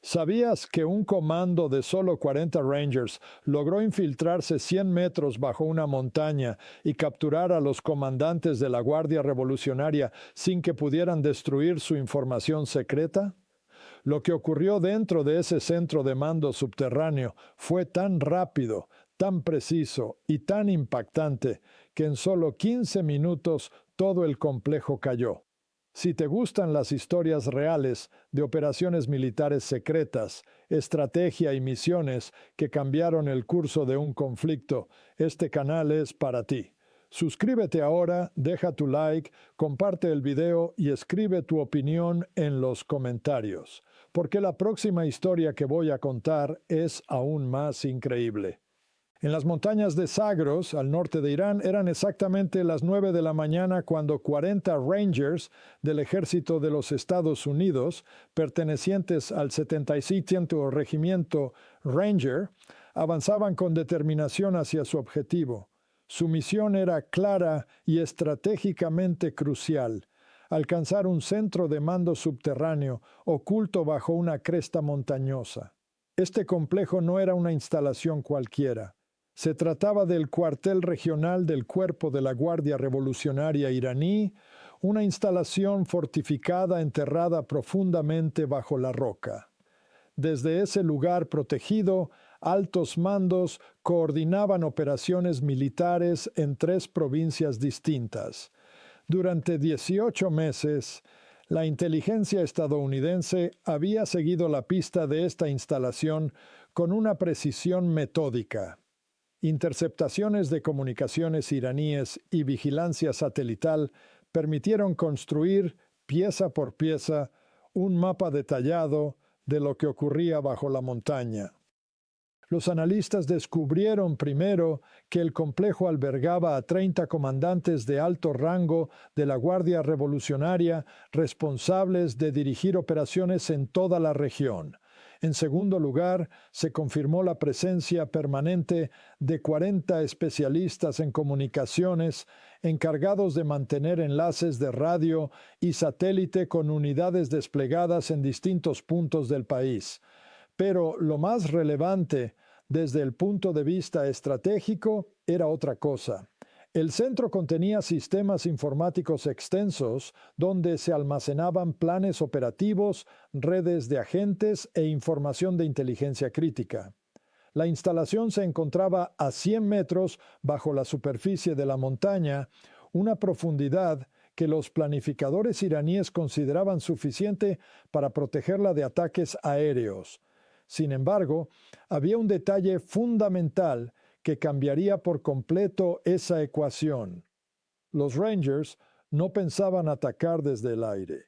¿Sabías que un comando de solo 40 Rangers logró infiltrarse 100 metros bajo una montaña y capturar a los comandantes de la Guardia Revolucionaria sin que pudieran destruir su información secreta? Lo que ocurrió dentro de ese centro de mando subterráneo fue tan rápido, tan preciso y tan impactante que en solo 15 minutos todo el complejo cayó. Si te gustan las historias reales de operaciones militares secretas, estrategia y misiones que cambiaron el curso de un conflicto, este canal es para ti. Suscríbete ahora, deja tu like, comparte el video y escribe tu opinión en los comentarios, porque la próxima historia que voy a contar es aún más increíble. En las montañas de Zagros, al norte de Irán, eran exactamente las 9 de la mañana cuando 40 Rangers del ejército de los Estados Unidos, pertenecientes al 77º Regimiento Ranger, avanzaban con determinación hacia su objetivo. Su misión era clara y estratégicamente crucial: alcanzar un centro de mando subterráneo oculto bajo una cresta montañosa. Este complejo no era una instalación cualquiera. Se trataba del cuartel regional del Cuerpo de la Guardia Revolucionaria iraní, una instalación fortificada enterrada profundamente bajo la roca. Desde ese lugar protegido, altos mandos coordinaban operaciones militares en 3 provincias distintas. Durante 18 meses, la inteligencia estadounidense había seguido la pista de esta instalación con una precisión metódica. Interceptaciones de comunicaciones iraníes y vigilancia satelital permitieron construir, pieza por pieza, un mapa detallado de lo que ocurría bajo la montaña. Los analistas descubrieron primero que el complejo albergaba a 30 comandantes de alto rango de la Guardia Revolucionaria responsables de dirigir operaciones en toda la región. En segundo lugar, se confirmó la presencia permanente de 40 especialistas en comunicaciones encargados de mantener enlaces de radio y satélite con unidades desplegadas en distintos puntos del país. Pero lo más relevante, desde el punto de vista estratégico, era otra cosa. El centro contenía sistemas informáticos extensos donde se almacenaban planes operativos, redes de agentes e información de inteligencia crítica. La instalación se encontraba a 100 metros bajo la superficie de la montaña, una profundidad que los planificadores iraníes consideraban suficiente para protegerla de ataques aéreos. Sin embargo, había un detalle fundamental que cambiaría por completo esa ecuación. Los Rangers no pensaban atacar desde el aire.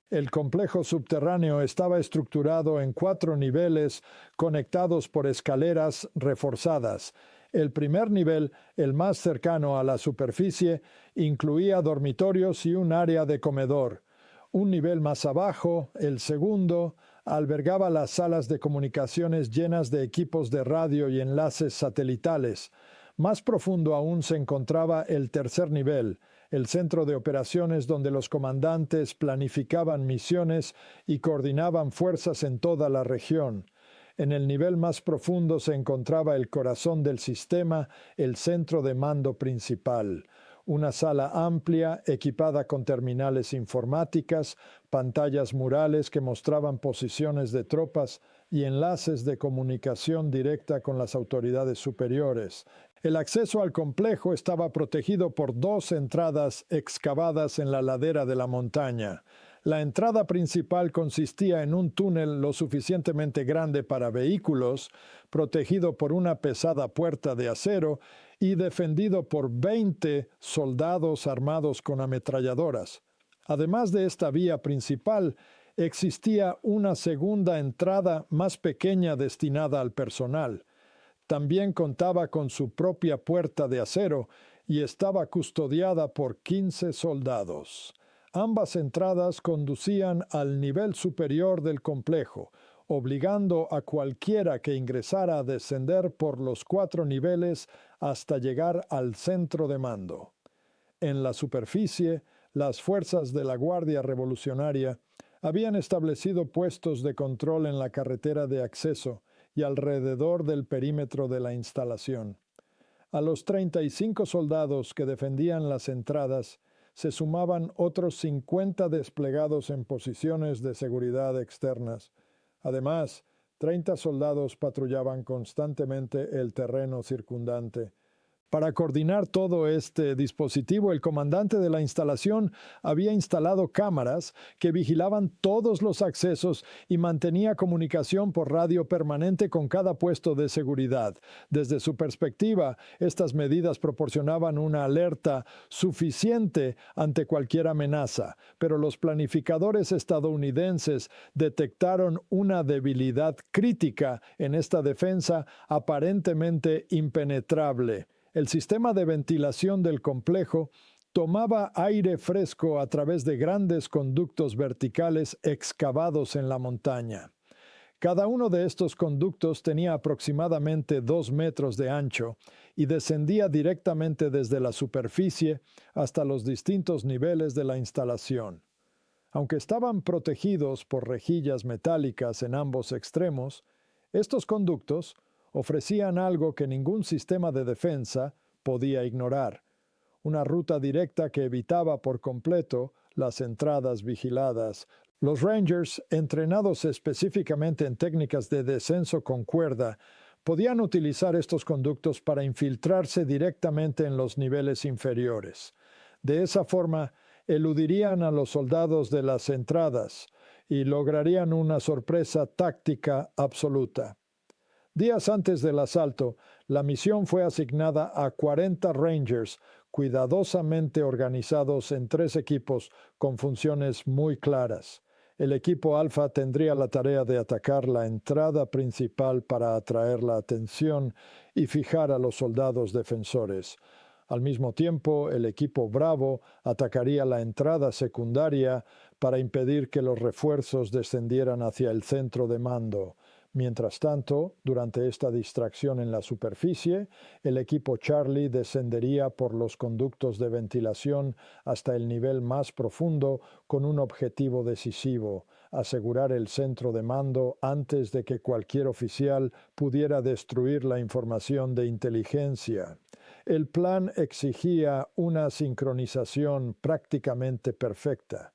El complejo subterráneo estaba estructurado en 4 niveles conectados por escaleras reforzadas. El primer nivel, el más cercano a la superficie, incluía dormitorios y un área de comedor. Un nivel más abajo, el segundo, albergaba las salas de comunicaciones llenas de equipos de radio y enlaces satelitales. Más profundo aún se encontraba el tercer nivel, el centro de operaciones donde los comandantes planificaban misiones y coordinaban fuerzas en toda la región. En el nivel más profundo se encontraba el corazón del sistema, el centro de mando principal. Una sala amplia, equipada con terminales informáticas, pantallas murales que mostraban posiciones de tropas y enlaces de comunicación directa con las autoridades superiores. El acceso al complejo estaba protegido por 2 entradas excavadas en la ladera de la montaña. La entrada principal consistía en un túnel lo suficientemente grande para vehículos, protegido por una pesada puerta de acero y defendido por 20 soldados armados con ametralladoras. Además de esta vía principal, existía una segunda entrada más pequeña destinada al personal. También contaba con su propia puerta de acero y estaba custodiada por 15 soldados. Ambas entradas conducían al nivel superior del complejo, obligando a cualquiera que ingresara a descender por los 4 niveles hasta llegar al centro de mando. En la superficie, las fuerzas de la Guardia Revolucionaria Habían establecido puestos de control en la carretera de acceso y alrededor del perímetro de la instalación. A los 35 soldados que defendían las entradas se sumaban otros 50 desplegados en posiciones de seguridad externas. Además, 30 soldados patrullaban constantemente el terreno circundante. Para coordinar todo este dispositivo, el comandante de la instalación había instalado cámaras que vigilaban todos los accesos y mantenía comunicación por radio permanente con cada puesto de seguridad. Desde su perspectiva, estas medidas proporcionaban una alerta suficiente ante cualquier amenaza, pero los planificadores estadounidenses detectaron una debilidad crítica en esta defensa aparentemente impenetrable. El sistema de ventilación del complejo tomaba aire fresco a través de grandes conductos verticales excavados en la montaña. Cada uno de estos conductos tenía aproximadamente 2 metros de ancho y descendía directamente desde la superficie hasta los distintos niveles de la instalación. Aunque estaban protegidos por rejillas metálicas en ambos extremos, estos conductos ofrecían algo que ningún sistema de defensa podía ignorar: una ruta directa que evitaba por completo las entradas vigiladas. Los Rangers, entrenados específicamente en técnicas de descenso con cuerda, podían utilizar estos conductos para infiltrarse directamente en los niveles inferiores. De esa forma, eludirían a los soldados de las entradas y lograrían una sorpresa táctica absoluta. Días antes del asalto, la misión fue asignada a 40 Rangers, cuidadosamente organizados en 3 equipos con funciones muy claras. El equipo Alfa tendría la tarea de atacar la entrada principal para atraer la atención y fijar a los soldados defensores. Al mismo tiempo, el equipo Bravo atacaría la entrada secundaria para impedir que los refuerzos descendieran hacia el centro de mando. Mientras tanto, durante esta distracción en la superficie, el equipo Charlie descendería por los conductos de ventilación hasta el nivel más profundo con un objetivo decisivo: asegurar el centro de mando antes de que cualquier oficial pudiera destruir la información de inteligencia. El plan exigía una sincronización prácticamente perfecta.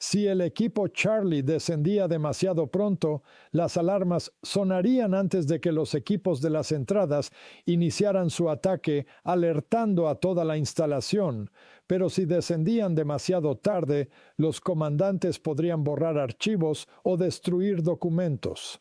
Si el equipo Charlie descendía demasiado pronto, las alarmas sonarían antes de que los equipos de las entradas iniciaran su ataque, alertando a toda la instalación. Pero si descendían demasiado tarde, los comandantes podrían borrar archivos o destruir documentos.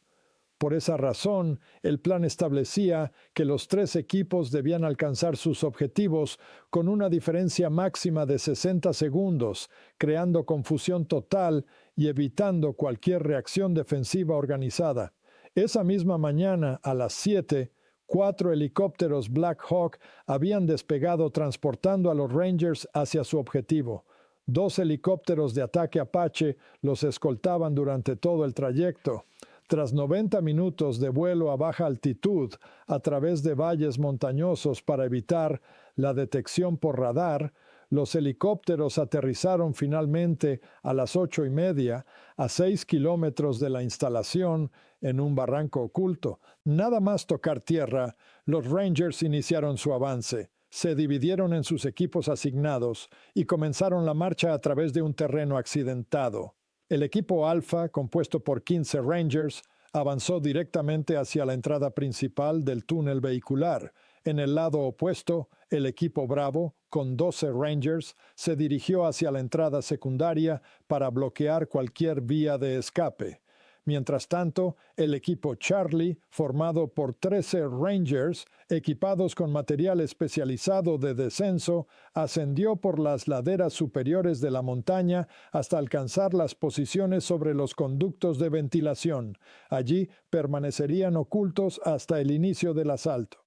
Por esa razón, el plan establecía que los 3 equipos debían alcanzar sus objetivos con una diferencia máxima de 60 segundos, creando confusión total y evitando cualquier reacción defensiva organizada. Esa misma mañana, a las 7, 4 helicópteros Black Hawk habían despegado transportando a los Rangers hacia su objetivo. 2 helicópteros de ataque Apache los escoltaban durante todo el trayecto. Tras 90 minutos de vuelo a baja altitud a través de valles montañosos para evitar la detección por radar, los helicópteros aterrizaron finalmente a las 8:30 a 6 kilómetros de la instalación en un barranco oculto. Nada más tocar tierra, los Rangers iniciaron su avance. Se dividieron en sus equipos asignados y comenzaron la marcha a través de un terreno accidentado. El equipo Alfa, compuesto por 15 Rangers, avanzó directamente hacia la entrada principal del túnel vehicular. En el lado opuesto, el equipo Bravo, con 12 Rangers, se dirigió hacia la entrada secundaria para bloquear cualquier vía de escape. Mientras tanto, el equipo Charlie, formado por 13 Rangers, equipados con material especializado de descenso, ascendió por las laderas superiores de la montaña hasta alcanzar las posiciones sobre los conductos de ventilación. Allí permanecerían ocultos hasta el inicio del asalto.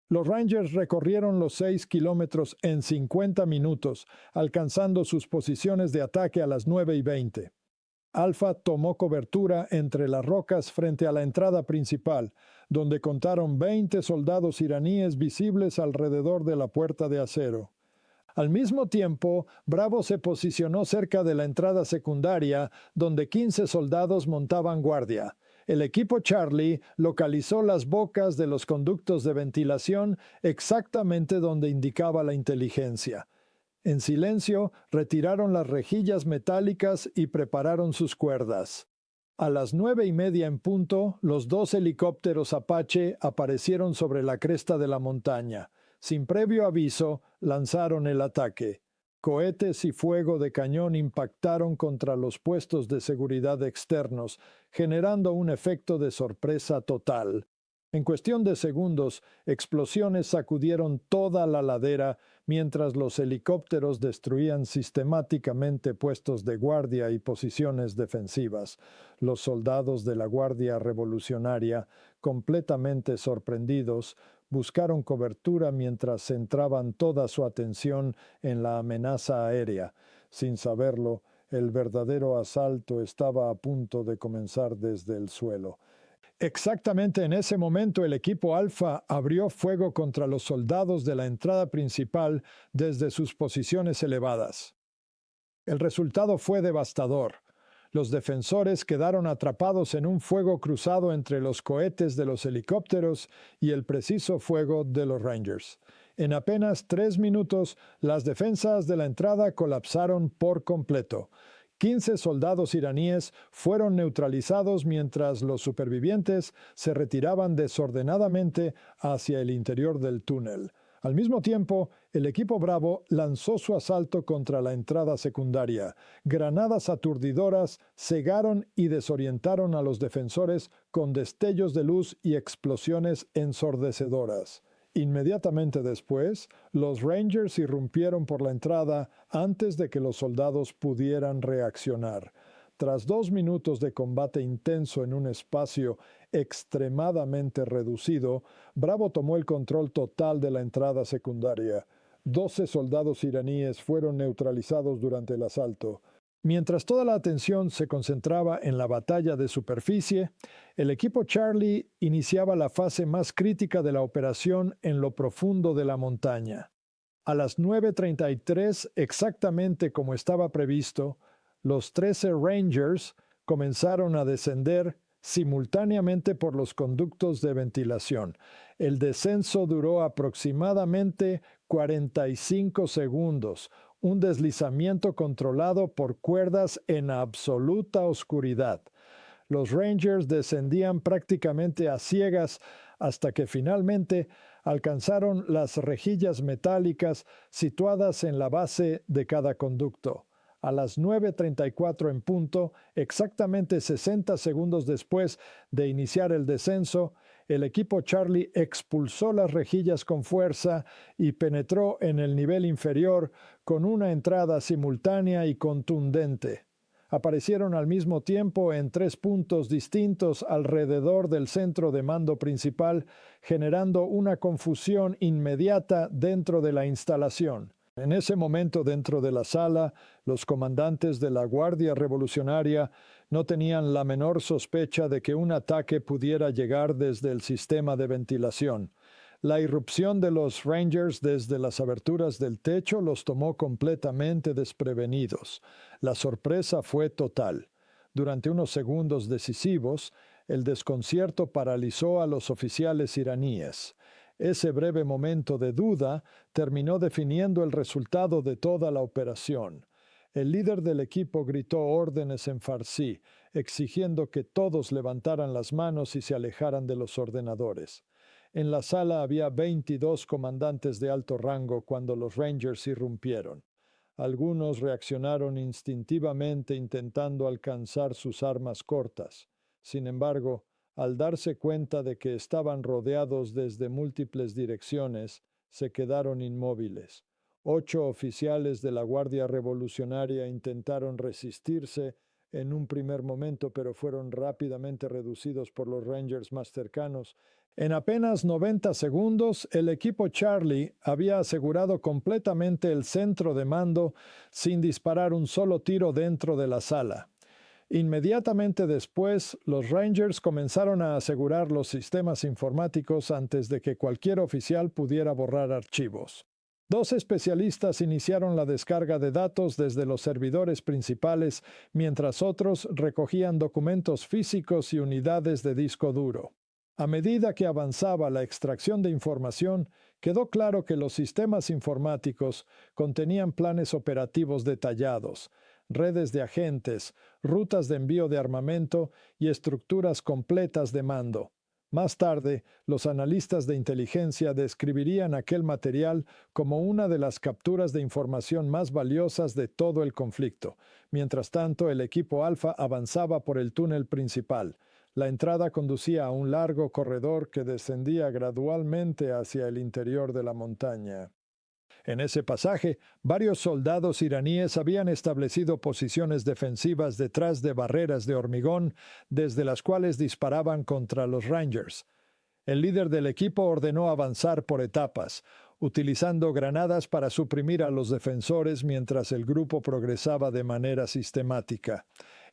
Los Rangers recorrieron los 6 kilómetros en 50 minutos, alcanzando sus posiciones de ataque a las 9:20. Alfa tomó cobertura entre las rocas frente a la entrada principal, donde contaron 20 soldados iraníes visibles alrededor de la puerta de acero. Al mismo tiempo, Bravo se posicionó cerca de la entrada secundaria, donde 15 soldados montaban guardia. El equipo Charlie localizó las bocas de los conductos de ventilación exactamente donde indicaba la inteligencia. En silencio, retiraron las rejillas metálicas y prepararon sus cuerdas. A las 9:30 en punto, los dos helicópteros Apache aparecieron sobre la cresta de la montaña. Sin previo aviso, lanzaron el ataque. Cohetes y fuego de cañón impactaron contra los puestos de seguridad externos, generando un efecto de sorpresa total. En cuestión de segundos, explosiones sacudieron toda la ladera mientras los helicópteros destruían sistemáticamente puestos de guardia y posiciones defensivas. Los soldados de la Guardia Revolucionaria, completamente sorprendidos, buscaron cobertura mientras centraban toda su atención en la amenaza aérea. Sin saberlo, el verdadero asalto estaba a punto de comenzar desde el suelo. Exactamente en ese momento el equipo Alfa abrió fuego contra los soldados de la entrada principal desde sus posiciones elevadas. El resultado fue devastador. Los defensores quedaron atrapados en un fuego cruzado entre los cohetes de los helicópteros y el preciso fuego de los Rangers. En apenas 3 minutos, las defensas de la entrada colapsaron por completo. 15 soldados iraníes fueron neutralizados mientras los supervivientes se retiraban desordenadamente hacia el interior del túnel. Al mismo tiempo, el equipo Bravo lanzó su asalto contra la entrada secundaria. Granadas aturdidoras cegaron y desorientaron a los defensores con destellos de luz y explosiones ensordecedoras. Inmediatamente después, los Rangers irrumpieron por la entrada antes de que los soldados pudieran reaccionar. Tras 2 minutos de combate intenso en un espacio extremadamente reducido, Bravo tomó el control total de la entrada secundaria. 12 soldados iraníes fueron neutralizados durante el asalto. Mientras toda la atención se concentraba en la batalla de superficie, el equipo Charlie iniciaba la fase más crítica de la operación en lo profundo de la montaña. A las 9:33, exactamente como estaba previsto, los 13 Rangers comenzaron a descender simultáneamente por los conductos de ventilación. El descenso duró aproximadamente 45 segundos, un deslizamiento controlado por cuerdas en absoluta oscuridad. Los Rangers descendían prácticamente a ciegas hasta que finalmente alcanzaron las rejillas metálicas situadas en la base de cada conducto. A las 9:34 en punto, exactamente 60 segundos después de iniciar el descenso, el equipo Charlie expulsó las rejillas con fuerza y penetró en el nivel inferior con una entrada simultánea y contundente. Aparecieron al mismo tiempo en 3 puntos distintos alrededor del centro de mando principal, generando una confusión inmediata dentro de la instalación. En ese momento, dentro de la sala, los comandantes de la Guardia Revolucionaria no tenían la menor sospecha de que un ataque pudiera llegar desde el sistema de ventilación. La irrupción de los Rangers desde las aberturas del techo los tomó completamente desprevenidos. La sorpresa fue total. Durante unos segundos decisivos, el desconcierto paralizó a los oficiales iraníes. Ese breve momento de duda terminó definiendo el resultado de toda la operación. El líder del equipo gritó órdenes en farsi, exigiendo que todos levantaran las manos y se alejaran de los ordenadores. En la sala había 22 comandantes de alto rango cuando los Rangers irrumpieron. Algunos reaccionaron instintivamente intentando alcanzar sus armas cortas. Sin embargo, al darse cuenta de que estaban rodeados desde múltiples direcciones, se quedaron inmóviles. 8 oficiales de la Guardia Revolucionaria intentaron resistirse en un primer momento, pero fueron rápidamente reducidos por los Rangers más cercanos. En apenas 90 segundos, el equipo Charlie había asegurado completamente el centro de mando sin disparar un solo tiro dentro de la sala. Inmediatamente después, los Rangers comenzaron a asegurar los sistemas informáticos antes de que cualquier oficial pudiera borrar archivos. Dos especialistas iniciaron la descarga de datos desde los servidores principales, mientras otros recogían documentos físicos y unidades de disco duro. A medida que avanzaba la extracción de información, quedó claro que los sistemas informáticos contenían planes operativos detallados, redes de agentes, rutas de envío de armamento y estructuras completas de mando. Más tarde, los analistas de inteligencia describirían aquel material como una de las capturas de información más valiosas de todo el conflicto. Mientras tanto, el equipo Alfa avanzaba por el túnel principal. La entrada conducía a un largo corredor que descendía gradualmente hacia el interior de la montaña. En ese pasaje, varios soldados iraníes habían establecido posiciones defensivas detrás de barreras de hormigón, desde las cuales disparaban contra los Rangers. El líder del equipo ordenó avanzar por etapas, utilizando granadas para suprimir a los defensores mientras el grupo progresaba de manera sistemática.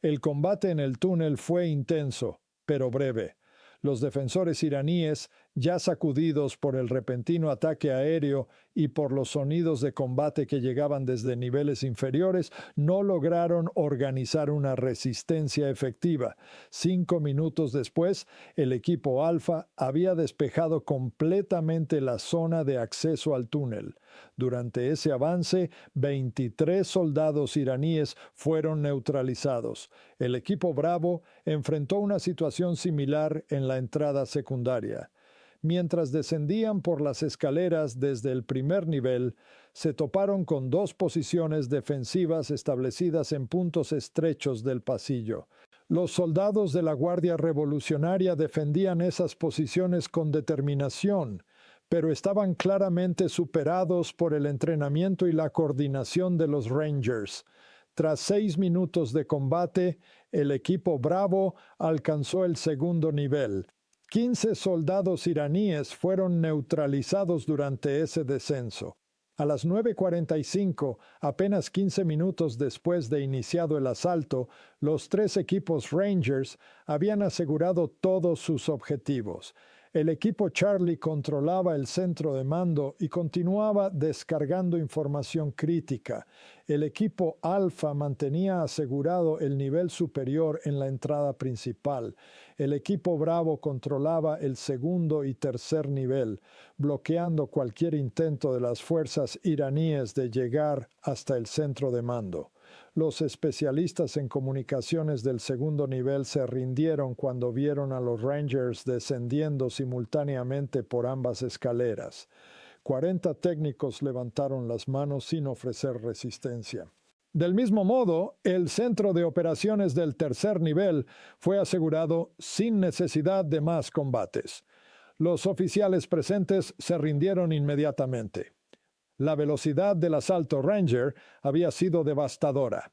El combate en el túnel fue intenso, pero breve. Los defensores iraníes, ya sacudidos por el repentino ataque aéreo y por los sonidos de combate que llegaban desde niveles inferiores, no lograron organizar una resistencia efectiva. 5 minutos después, el equipo Alfa había despejado completamente la zona de acceso al túnel. Durante ese avance, 23 soldados iraníes fueron neutralizados. El equipo Bravo enfrentó una situación similar en la entrada secundaria. Mientras descendían por las escaleras desde el primer nivel, se toparon con dos posiciones defensivas establecidas en puntos estrechos del pasillo. Los soldados de la Guardia Revolucionaria defendían esas posiciones con determinación, pero estaban claramente superados por el entrenamiento y la coordinación de los Rangers. Tras 6 minutos de combate, el equipo Bravo alcanzó el segundo nivel. 15 soldados iraníes fueron neutralizados durante ese descenso. A las 9:45, apenas 15 minutos después de iniciado el asalto, los 3 equipos Rangers habían asegurado todos sus objetivos. El equipo Charlie controlaba el centro de mando y continuaba descargando información crítica. El equipo Alfa mantenía asegurado el nivel superior en la entrada principal. El equipo Bravo controlaba el segundo y tercer nivel, bloqueando cualquier intento de las fuerzas iraníes de llegar hasta el centro de mando. Los especialistas en comunicaciones del segundo nivel se rindieron cuando vieron a los Rangers descendiendo simultáneamente por ambas escaleras. 40 técnicos levantaron las manos sin ofrecer resistencia. Del mismo modo, el centro de operaciones del tercer nivel fue asegurado sin necesidad de más combates. Los oficiales presentes se rindieron inmediatamente. La velocidad del asalto Ranger había sido devastadora.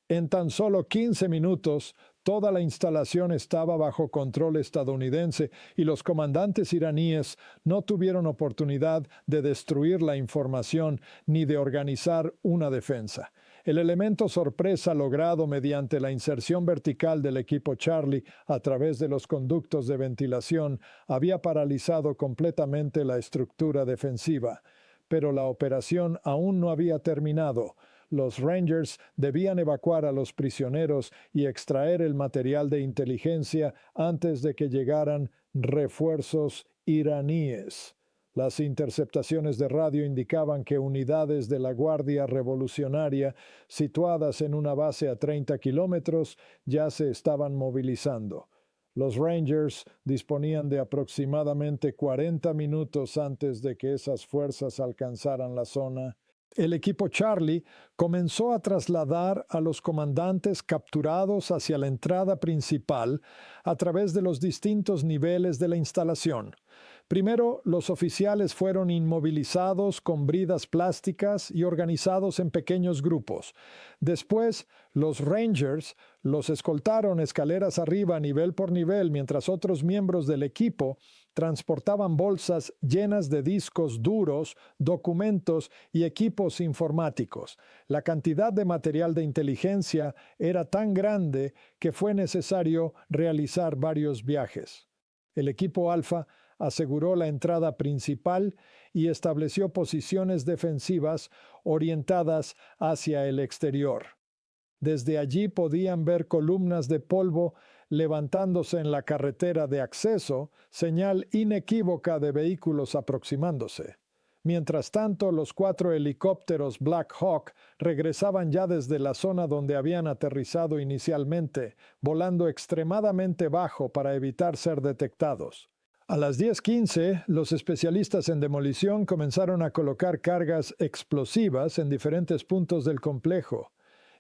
En tan solo 15 minutos, toda la instalación estaba bajo control estadounidense y los comandantes iraníes no tuvieron oportunidad de destruir la información ni de organizar una defensa. El elemento sorpresa logrado mediante la inserción vertical del equipo Charlie a través de los conductos de ventilación había paralizado completamente la estructura defensiva. Pero la operación aún no había terminado. Los Rangers debían evacuar a los prisioneros y extraer el material de inteligencia antes de que llegaran refuerzos iraníes. Las interceptaciones de radio indicaban que unidades de la Guardia Revolucionaria, situadas en una base a 30 kilómetros, ya se estaban movilizando. Los Rangers disponían de aproximadamente 40 minutos antes de que esas fuerzas alcanzaran la zona. El equipo Charlie comenzó a trasladar a los comandantes capturados hacia la entrada principal a través de los distintos niveles de la instalación. Primero, los oficiales fueron inmovilizados con bridas plásticas y organizados en pequeños grupos. Después, los Rangers los escoltaron escaleras arriba nivel por nivel mientras otros miembros del equipo transportaban bolsas llenas de discos duros, documentos y equipos informáticos. La cantidad de material de inteligencia era tan grande que fue necesario realizar varios viajes. El equipo Alfa aseguró la entrada principal y estableció posiciones defensivas orientadas hacia el exterior. Desde allí podían ver columnas de polvo levantándose en la carretera de acceso, señal inequívoca de vehículos aproximándose. Mientras tanto, los 4 helicópteros Black Hawk regresaban ya desde la zona donde habían aterrizado inicialmente, volando extremadamente bajo para evitar ser detectados. A las 10:15, los especialistas en demolición comenzaron a colocar cargas explosivas en diferentes puntos del complejo.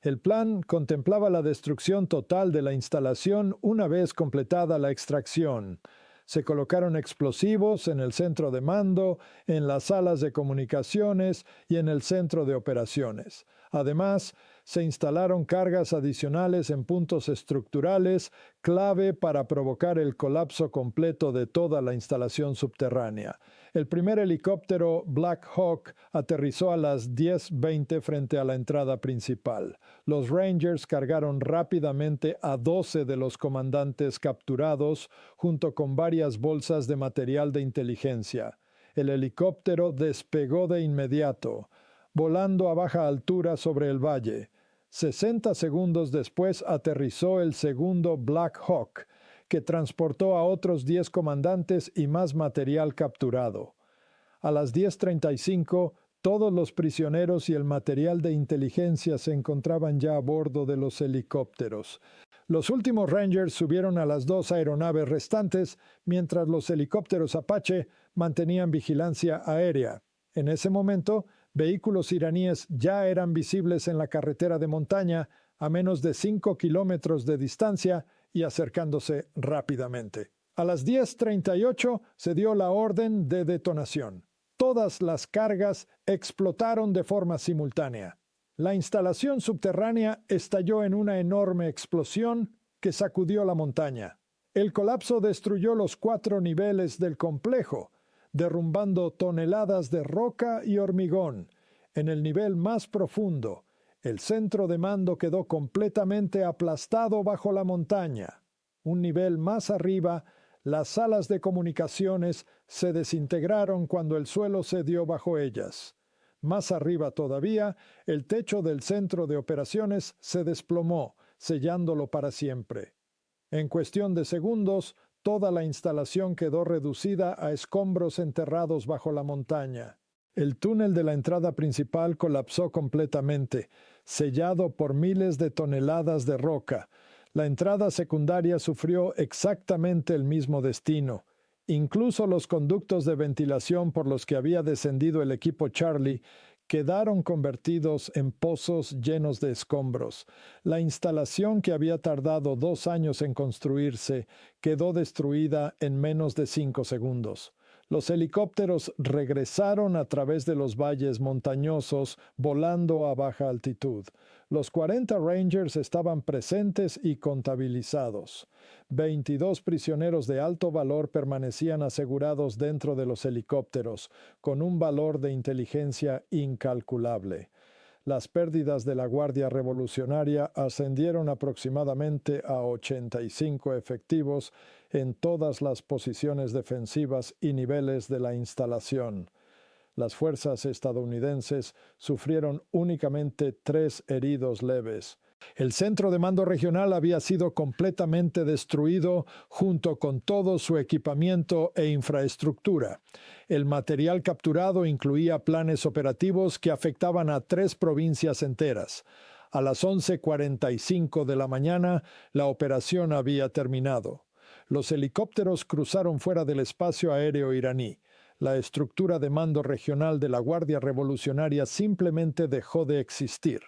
El plan contemplaba la destrucción total de la instalación una vez completada la extracción. Se colocaron explosivos en el centro de mando, en las salas de comunicaciones y en el centro de operaciones. Además, se instalaron cargas adicionales en puntos estructurales clave para provocar el colapso completo de toda la instalación subterránea. El primer helicóptero Black Hawk aterrizó a las 10:20 frente a la entrada principal. Los Rangers cargaron rápidamente a 12 de los comandantes capturados junto con varias bolsas de material de inteligencia. El helicóptero despegó de inmediato, volando a baja altura sobre el valle. 60 segundos después aterrizó el segundo Black Hawk, que transportó a otros 10 comandantes y más material capturado. A las 10:35, todos los prisioneros y el material de inteligencia se encontraban ya a bordo de los helicópteros. Los últimos Rangers subieron a las 2 aeronaves restantes, mientras los helicópteros Apache mantenían vigilancia aérea. En ese momento, vehículos iraníes ya eran visibles en la carretera de montaña a menos de 5 kilómetros de distancia y acercándose rápidamente. A las 10:38 se dio la orden de detonación. Todas las cargas explotaron de forma simultánea. La instalación subterránea estalló en una enorme explosión que sacudió la montaña. El colapso destruyó los 4 niveles del complejo, derrumbando toneladas de roca y hormigón. En el nivel más profundo, el centro de mando quedó completamente aplastado bajo la montaña. Un nivel más arriba, las salas de comunicaciones se desintegraron cuando el suelo cedió bajo ellas. Más arriba todavía, el techo del centro de operaciones se desplomó, sellándolo para siempre. En cuestión de segundos, toda la instalación quedó reducida a escombros enterrados bajo la montaña. El túnel de la entrada principal colapsó completamente, sellado por miles de toneladas de roca. La entrada secundaria sufrió exactamente el mismo destino. Incluso los conductos de ventilación por los que había descendido el equipo Charlie quedaron convertidos en pozos llenos de escombros. La instalación, que había tardado 2 años en construirse, quedó destruida en menos de 5 segundos. Los helicópteros regresaron a través de los valles montañosos, volando a baja altitud. Los 40 Rangers estaban presentes y contabilizados. 22 prisioneros de alto valor permanecían asegurados dentro de los helicópteros, con un valor de inteligencia incalculable. Las pérdidas de la Guardia Revolucionaria ascendieron aproximadamente a 85 efectivos en todas las posiciones defensivas y niveles de la instalación. Las fuerzas estadounidenses sufrieron únicamente 3 heridos leves. El centro de mando regional había sido completamente destruido junto con todo su equipamiento e infraestructura. El material capturado incluía planes operativos que afectaban a 3 provincias enteras. A las 11:45 de la mañana, la operación había terminado. Los helicópteros cruzaron fuera del espacio aéreo iraní. La estructura de mando regional de la Guardia Revolucionaria simplemente dejó de existir.